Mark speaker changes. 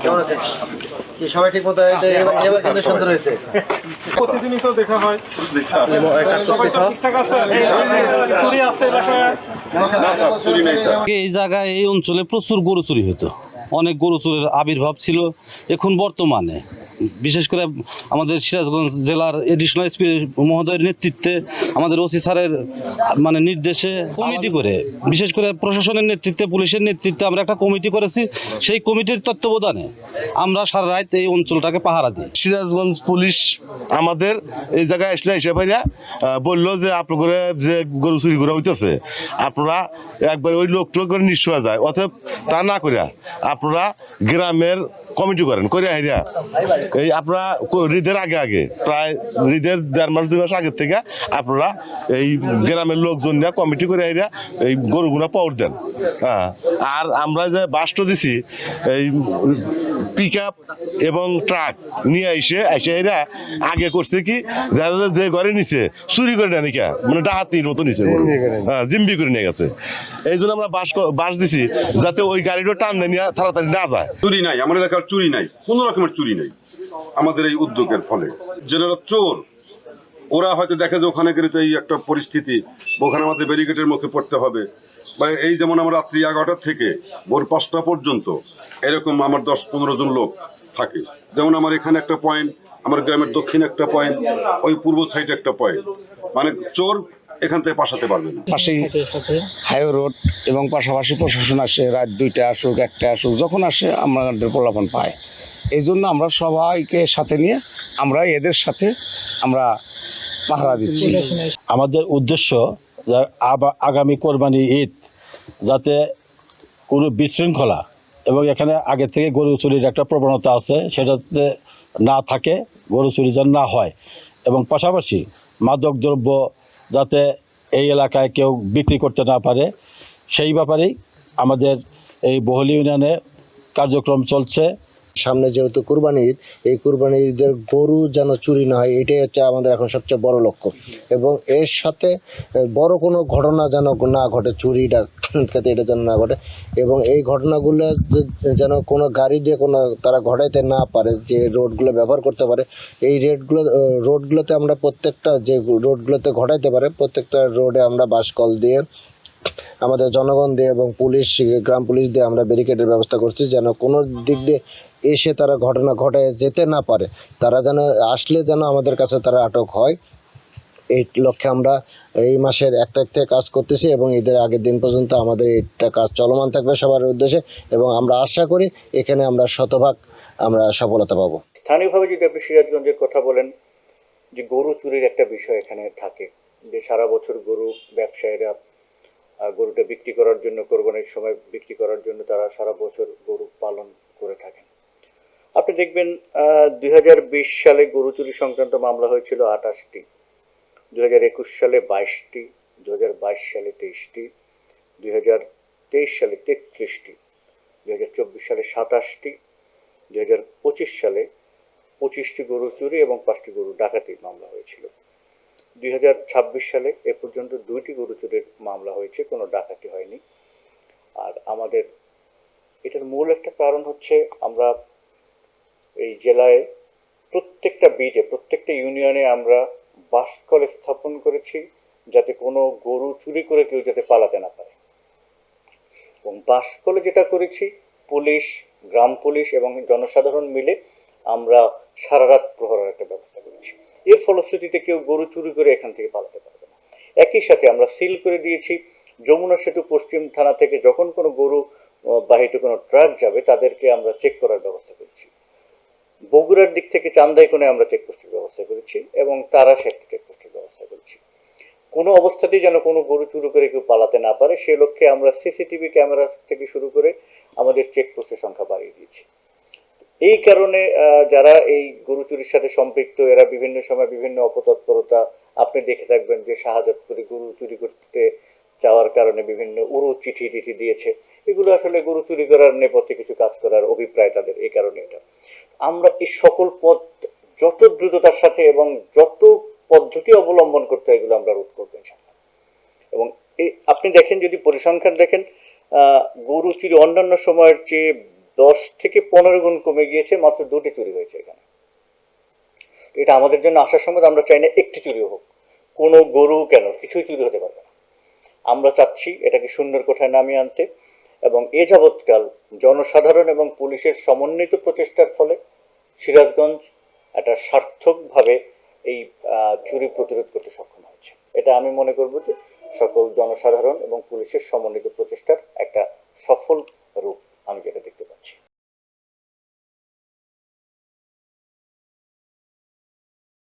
Speaker 1: কেমন আছেন? কি সবাই ঠিক মতো এবার কিন্তু সুন্দর হয়েছে?
Speaker 2: প্রতিদিনই তো দেখা হয়। সবাই তো ঠিকঠাক আছে? চুরি আছে এলাকায়?
Speaker 3: এই জায়গায় এই অঞ্চলে প্রচুর গরু চুরি হতো, অনেক গরু চুরির আবির্ভাব ছিল। এখন বর্তমানে বিশেষ করে আমাদের সিরাজগঞ্জ জেলার এডিশনাল এসপি মহোদয়ের নেতৃত্বে, আমাদের ওসি স্যারের মানে নির্দেশে কমিটি করে, বিশেষ করে প্রশাসনের নেতৃত্বে, পুলিশের নেতৃত্বে আমরা একটা কমিটি করেছি। সেই কমিটির তত্ত্বাবধানে আমরা সারা রাত এই অঞ্চলটাকে পাহারা দিই।
Speaker 4: সিরাজগঞ্জ পুলিশ আমাদের এই জায়গায় আসলে এসে ভাইয়া বললো যে আপনারা যে গরু চুরি করে হইতেছে, আপনারা একবার ওই লোকটা করে নিশ্চয় যায়, অতএব তা না করিয়া আপনারা গ্রামের কমিটি করেন করে হাইরা এই আপনারা ঈদের আগে প্রায় ঈদের 1.5 মাস 2 মাস আগের থেকে আপনারা এই গ্রামের লোকজন নিয়ে কমিটি করে হাইরা এই গরুগুলা পাওয়ার দেন। হ্যাঁ, আর আমরা যে বাস্ট দিছি এই পিকআপ এবং ট্রাক নিয়ে এসে এরা আগে করছে কি, যে ঘরে নিছে চুরি করে নেয় নাকি, মানে ডাহাতির মতো নিছে, জিম্বি করে নিয়ে গেছে। এই জন্য আমরা বাস দিছি যাতে ওই গাড়িটা টান নিয়ে তাড়াতাড়ি না যায়।
Speaker 5: চুরি নাই, আমার এলাকার চুরি নাই, কোনো রকমের চুরি নাই আমাদের এই উদ্যোগের ফলে। যারা চোর ওরা হয়তো দেখে যে ওখানে গেলে তো এই একটা পরিস্থিতি, ওখানে আমাদের ব্যারিকেডের মুখে পড়তে হবে, বা এই যেমন আমার রাত্রি 11টা থেকে ভোর 5টা পর্যন্ত এরকম আমার 10-15 জন লোক থাকে। যেমন আমার এখানে একটা পয়েন্ট, আমার গ্রামের দক্ষিণে একটা পয়েন্ট, ওই পূর্ব সাইডে একটা পয়েন্ট, মানে চোর এখান থেকে পাশাতে পারবে না।
Speaker 6: পাশেই হাইওয়ে রোড এবং পাশাপাশি প্রশাসন আসে, রাত 2টা আসুক 1টা আসুক, যখন আসে আমাদের প্রলাপন পায়। এই জন্য আমরা সবাইকে সাথে নিয়ে আমরা এদের সাথে আমরা পাহারা দিচ্ছি।
Speaker 3: আমাদের উদ্দেশ্য আগামী কোরবানি ঈদ যাতে কোনো বিশৃঙ্খলা এবং এখানে আগে থেকে গরু চুরির একটা প্রবণতা আছে সেটাতে না থাকে, গরু চুরি যেন না হয়, এবং পাশাপাশি মাদক দ্রব্য যাতে এই এলাকায় কেউ বিক্রি করতে না পারে, সেই ব্যাপারেই আমাদের এই বহলি ইউনিয়নে কার্যক্রম চলছে।
Speaker 1: সামনে যেহেতু কুরবানি ঈদ, এই কুরবানি ঈদের গরু যেন চুরি না হয়, এটাই হচ্ছে আমাদের এখন সবচেয়ে বড় লক্ষ্য। এবং এর সাথে বড় কোনো ঘটনা যেন না ঘটে, চুরি ডাকাতি এটা যেন না ঘটে, এবং এই ঘটনাগুলো যেন কোনো গাড়ি দিয়ে কোনো তারা ঘটাইতে না পারে, যে রোডগুলো ব্যবহার করতে পারে। এই রোডগুলোতে আমরা প্রত্যেকটা যে রোডগুলোতে ঘটাইতে পারে, প্রত্যেকটা রোডে আমরা বাসকল দিয়ে, আমাদের জনগণ দিয়ে এবং পুলিশ, গ্রাম পুলিশ দিয়ে আমরা ব্যারিকেডের ব্যবস্থা করছি, যেন কোনো দিক দিয়ে এসে তারা ঘটনা ঘটায় যেতে না পারে, তারা যেন আসলে যেন আমাদের কাছে তারা আটক হয়। এই লক্ষ্যে আমরা এই মাসের 1 তারিখ থেকে কাজ করতেছি এবং ঈদের আগের দিন পর্যন্ত আমাদের এটা কাজ চলমান থাকবে সবার উদ্দেশ্যে, এবং আমরা আশা করি এখানে আমরা শতভাগ আমরা সফলতা পাবো।
Speaker 7: স্থানীয়ভাবে যদি আপনি সিরাজগঞ্জের কথা বলেন, যে গরু চুরির একটা বিষয় এখানে থাকে, যে সারা বছর গরু ব্যবসায়ীরা গরুটা বিক্রি করার জন্য, কোরবানির সময় বিক্রি করার জন্য তারা সারা বছর গরু পালন করে থাকেন। আপনি দেখবেন 2020 সালে গরু চুরি সংক্রান্ত মামলা হয়েছিল 28টি, 2021 সালে 22টি, 2022 সালে 23টি, 2023 সালে 33টি, 2024 সালে 27টি, 2025 সালে 25টি গরু চুরি এবং 5টি গরু ডাকাতির মামলা হয়েছিল। 2026 সালে এ পর্যন্ত 2টি গরু চুরির মামলা হয়েছে, কোনো ডাকাতি হয়নি। আর আমাদের এটার মূল একটা কারণ হচ্ছে, আমরা এই জেলায় প্রত্যেকটা বিটে, প্রত্যেকটা ইউনিয়নে আমরা বাসকল স্থাপন করেছি, যাতে কোনো গরু চুরি করে কেউ যাতে পালাতে না পারে। এবং বাসকলে যেটা করেছি, পুলিশ, গ্রাম পুলিশ এবং জনসাধারণ মিলে আমরা সারা রাত প্রহরার একটা ব্যবস্থা করেছি। এর ফলশ্রুতিতে কেউ গরু চুরি করে এখান থেকে পালাতে পারবে না। একই সাথে আমরা সিল করে দিয়েছি যমুনা সেতু পশ্চিম থানা থেকে যখন কোনো গরু বাহিত কোনো ট্রাক যাবে তাদেরকে আমরা চেক করার ব্যবস্থা করেছি। বগুড়ার দিক থেকে চান্দাইকোণে আমরা চেকপোস্টের ব্যবস্থা করেছি এবং তারাশে একটা চেকপোস্টের ব্যবস্থা করেছি। কোনো অবস্থাতেই যেন কোনো গরু চুরি করে কেউ পালাতে না পারে, সে লক্ষ্যে আমরা সিসিটিভি ক্যামেরা থেকে শুরু করে আমাদের চেকপোস্টের সংখ্যা বাড়িয়ে দিয়েছি। এই কারণে যারা এই গরু চুরির সাথে সম্পৃক্ত, এরা বিভিন্ন সময় বিভিন্ন অপতৎপরতা আপনি দেখে থাকবেন, যে শাহজাদপুরে গরু চুরি করতে যাওয়ার কারণে বিভিন্ন উড়ো চিঠি দিয়েছে। এগুলো আসলে গরু চুরি করার নেপথ্যে কিছু কাজ করার অভিপ্রায় তাদের, এই কারণে এটা আমরা এই সকল পথ যত দ্রুততার সাথে এবং যত পদ্ধতি অবলম্বন করতে হয় এগুলো আমরা রোধ করবো ইনশাআল্লাহ। এবং এই আপনি দেখেন, যদি পরিসংখ্যান দেখেন, গরু চুরি অন্যান্য সময়ের চেয়ে 10 থেকে 15 গুণ কমে গিয়েছে, মাত্র 2টি চুরি হয়েছে এখানে। এটা আমাদের জন্য আসার সময় আমরা চাই না একটি চুরি হোক, কোনো গরু কেন কিছুই চুরি হতে পারবে না। আমরা চাচ্ছি এটাকে সুন্দর কোঠায় নামিয়ে আনতে, এবং এ যাবৎকাল জনসাধারণ এবং পুলিশের সমন্বিত প্রচেষ্টার ফলে সিরাজগঞ্জ একটা সার্থকভাবে এই চুরি প্রতিরোধ করতে সক্ষম হয়েছে। এটা আমি মনে করব যে সকল জনসাধারণ এবং পুলিশের সমন্বিত প্রচেষ্টার একটা সফল রূপ আমি যেটা দেখি।